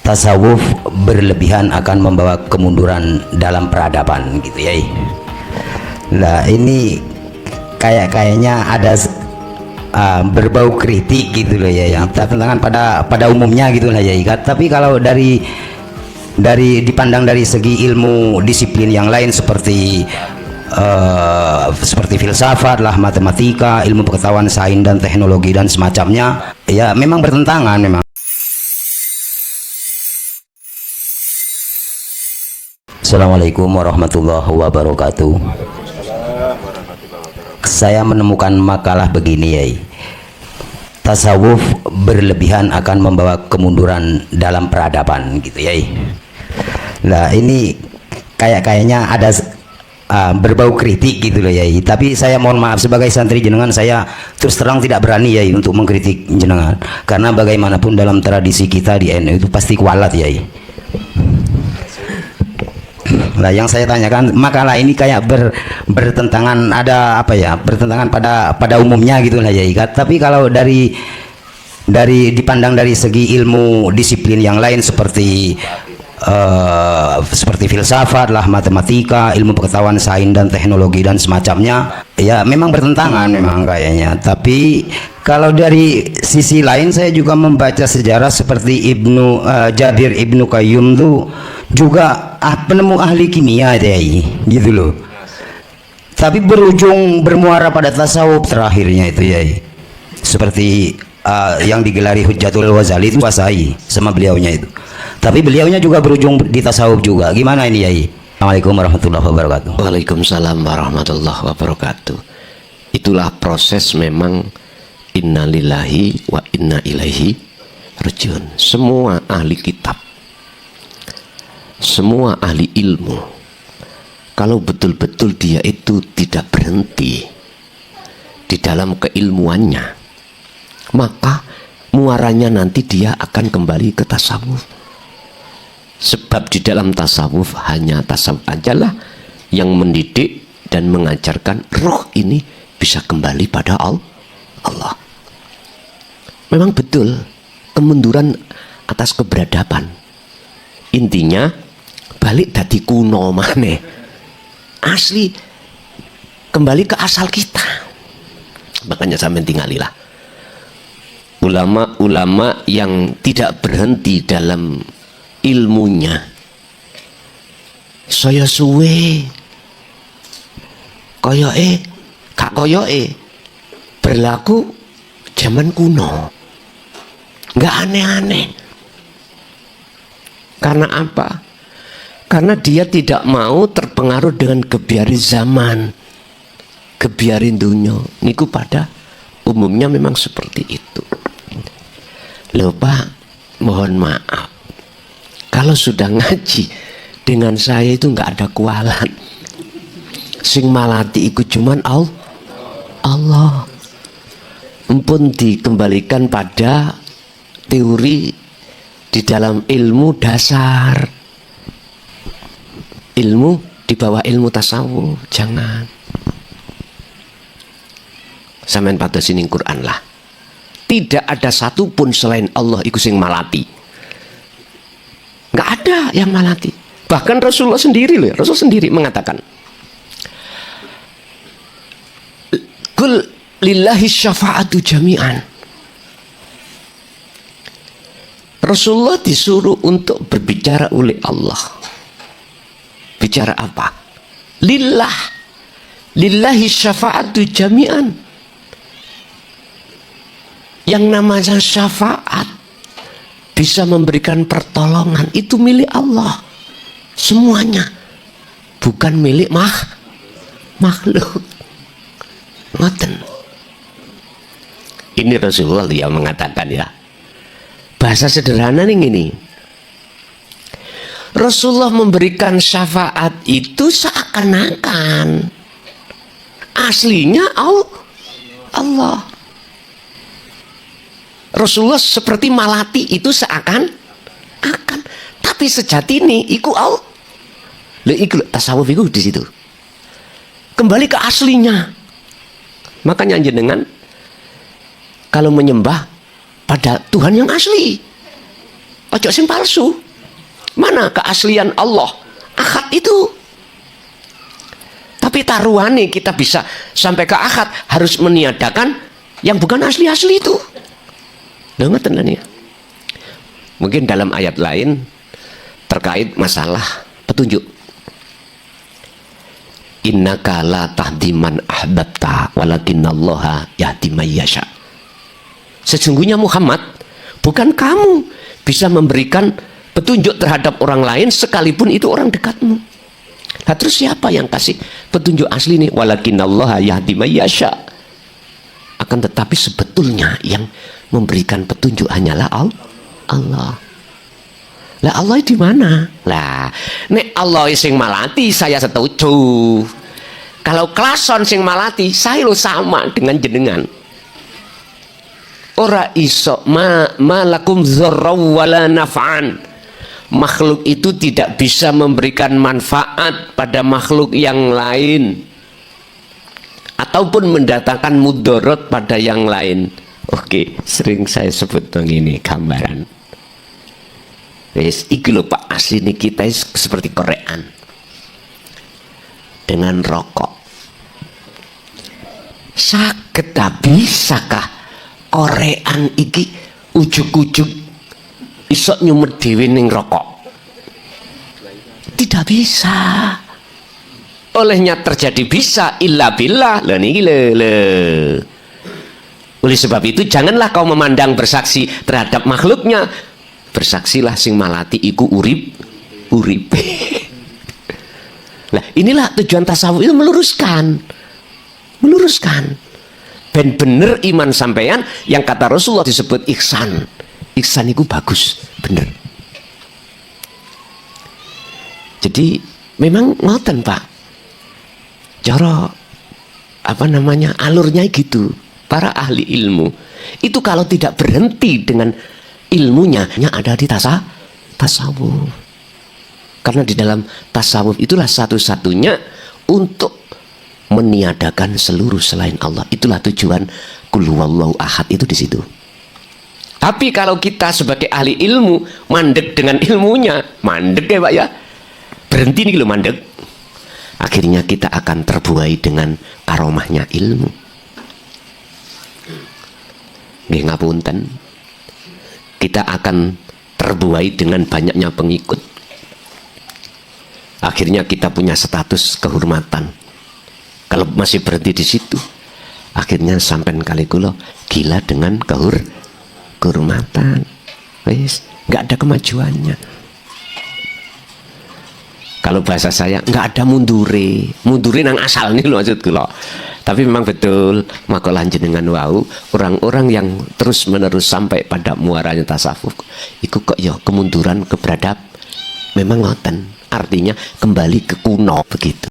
tasawuf berlebihan akan membawa kemunduran dalam peradaban gitu ya. Nah ini kayaknya ada berbau kritik gitu loh ya, yang tentangan pada umumnya gitu lah ya. Tapi kalau dari dipandang dari segi ilmu disiplin yang lain seperti filsafat lah, matematika, ilmu pengetahuan sains dan teknologi dan semacamnya, ya memang bertentangan memang. Assalamualaikum warahmatullahi wabarakatuh. Saya menemukan makalah begini ya, tasawuf berlebihan akan membawa kemunduran dalam peradaban gitu ya. Nah ini kayaknya ada berbau kritik gitu loh ya. Tapi saya mohon maaf sebagai santri jenengan, saya terus terang tidak berani ya untuk mengkritik jenengan, karena bagaimanapun dalam tradisi kita di NU itu pasti kualat ya. Nah yang saya tanyakan, makalah ini kayak bertentangan, ada apa ya, bertentangan pada umumnya gitu lah ya. Tapi kalau dari dipandang dari segi ilmu disiplin yang lain seperti filsafat lah, matematika, ilmu pengetahuan sains dan teknologi dan semacamnya, ya memang bertentangan memang kayaknya. Tapi kalau dari sisi lain saya juga membaca sejarah seperti Jabir Ibnu Qayyum tuh juga penemu ahli kimia ya, gitu loh. Tapi bermuara pada tasawuf terakhirnya itu ya. Seperti yang digelari Hujjatul Ghazali itu kuasai sama beliaunya itu. Tapi beliaunya juga berujung di tasawuf juga. Gimana ini ya? Assalamualaikum warahmatullahi wabarakatuh. Waalaikumsalam warahmatullahi wabarakatuh. Itulah proses memang innalillahi wa inna ilaihi rajiun. Semua ahli kitab, semua ahli ilmu, kalau betul-betul dia itu tidak berhenti di dalam keilmuannya, maka muaranya nanti dia akan kembali ke tasawuf. Sebab di dalam tasawuf hanya tasawuf ajalah yang mendidik dan mengajarkan roh ini bisa kembali pada Allah. Memang betul kemunduran atas keberadaban. Intinya balik dari kuno maneh. Asli kembali ke asal kita. Makanya sampai tinggalilah ulama-ulama yang tidak berhenti dalam ilmunya. Saya suwe kak koyoke berlaku zaman kuno, nggak aneh-aneh. Karena apa? Karena dia tidak mau terpengaruh dengan kebiarin zaman, kebiarin dunia. Niku pada umumnya memang seperti itu. Loh Pak, mohon maaf, kalau sudah ngaji dengan saya itu nggak ada kualat. Sing malati ikut cuman Allah. Empun dikembalikan pada teori di dalam ilmu dasar, ilmu di bawah ilmu tasawuf. Jangan sampean pada sini Quran lah. Tidak ada satupun selain Allah iku sing malati. Nggak ada yang malati. Bahkan Rasulullah sendiri loh, Rasul sendiri mengatakan, Kul lillahi syafa'atu jami'an. Rasulullah disuruh untuk berbicara oleh Allah. Bicara apa? Lillahi syafa'atu jami'an. Yang namanya syafaat, bisa memberikan pertolongan, itu milik Allah semuanya, bukan milik makhluk. Ngoten. Ini Rasulullah yang mengatakan ya. Bahasa sederhana nih gini. Rasulullah memberikan syafaat itu seakan-akan aslinya Allah. Rasulullah seperti malati itu seakan-akan, tapi sejati ini iku Allah. Iku tasawuf itu di situ. Kembali ke aslinya. Makanya jenengan kalau menyembah pada Tuhan yang asli, ojo sing palsu. Mana keaslian Allah? Ahad itu. Tapi taruhane kita bisa sampai ke akad harus meniadakan yang bukan asli-asli itu. Dengar ya. Mungkin dalam ayat lain terkait masalah petunjuk. Innaka la tahdi man ahbabta walakinallaha yahdi may yasha. Sesungguhnya Muhammad, bukan kamu bisa memberikan petunjuk terhadap orang lain sekalipun itu orang dekatmu. Nah, terus siapa yang kasih petunjuk asli nih? Walakinallaha yahdi may yasha. Akan tetapi sebetulnya yang memberikan petunjuk hanyalah Allah. Lah Allah di mana? Lah, nek Allah sing malati saya setuju. Kalau klason sing malati saya lo sama dengan jenengan. Ora iso malakum dzarraw wala naf'an. Makhluk itu tidak bisa memberikan manfaat pada makhluk yang lain ataupun mendatangkan mudarat pada yang lain. Oke, sering saya sebut begini gambaran. Wes iki lho Pak, asli ini kita seperti korean dengan rokok. Saged bisakah korean iki ujug-ujug iso nyumet dhewe ning rokok? Tidak bisa. Olehnya terjadi bisa illa billah. Lah niki le. Oleh sebab itu janganlah kau memandang bersaksi terhadap makhluknya. Bersaksilah sing malati iku urip. Lah inilah tujuan tasawuf itu meluruskan. Ben bener iman sampeyan yang kata Rasulullah disebut ihsan. Ihsan itu bagus, bener. Jadi memang ngoten Pak. Cara alurnya gitu. Para ahli ilmu itu kalau tidak berhenti dengan ilmunya ada di tasawuf. Karena di dalam tasawuf itulah satu-satunya untuk meniadakan seluruh selain Allah. Itulah tujuan qul huwallahu ahad itu di situ. Tapi kalau kita sebagai ahli ilmu mandek dengan ilmunya, mandek ya Pak ya, berhenti nih lo mandek, akhirnya kita akan terbuai dengan karomahnya ilmu. Nggih ngapunten, kita akan terbuai dengan banyaknya pengikut. Akhirnya kita punya status kehormatan. Kalau masih berhenti di situ, akhirnya sampean kali kula gila dengan kehormatan. Wis, nggak ada kemajuannya. Kalau bahasa saya nggak ada mundure nang asal nih loh maksud kula. Tapi memang betul makalah jenengan wau, orang-orang yang terus menerus sampai pada muaranya tasawuf iku kok ya kemunduran keberadab memang ngoten, artinya kembali ke kuno begitu.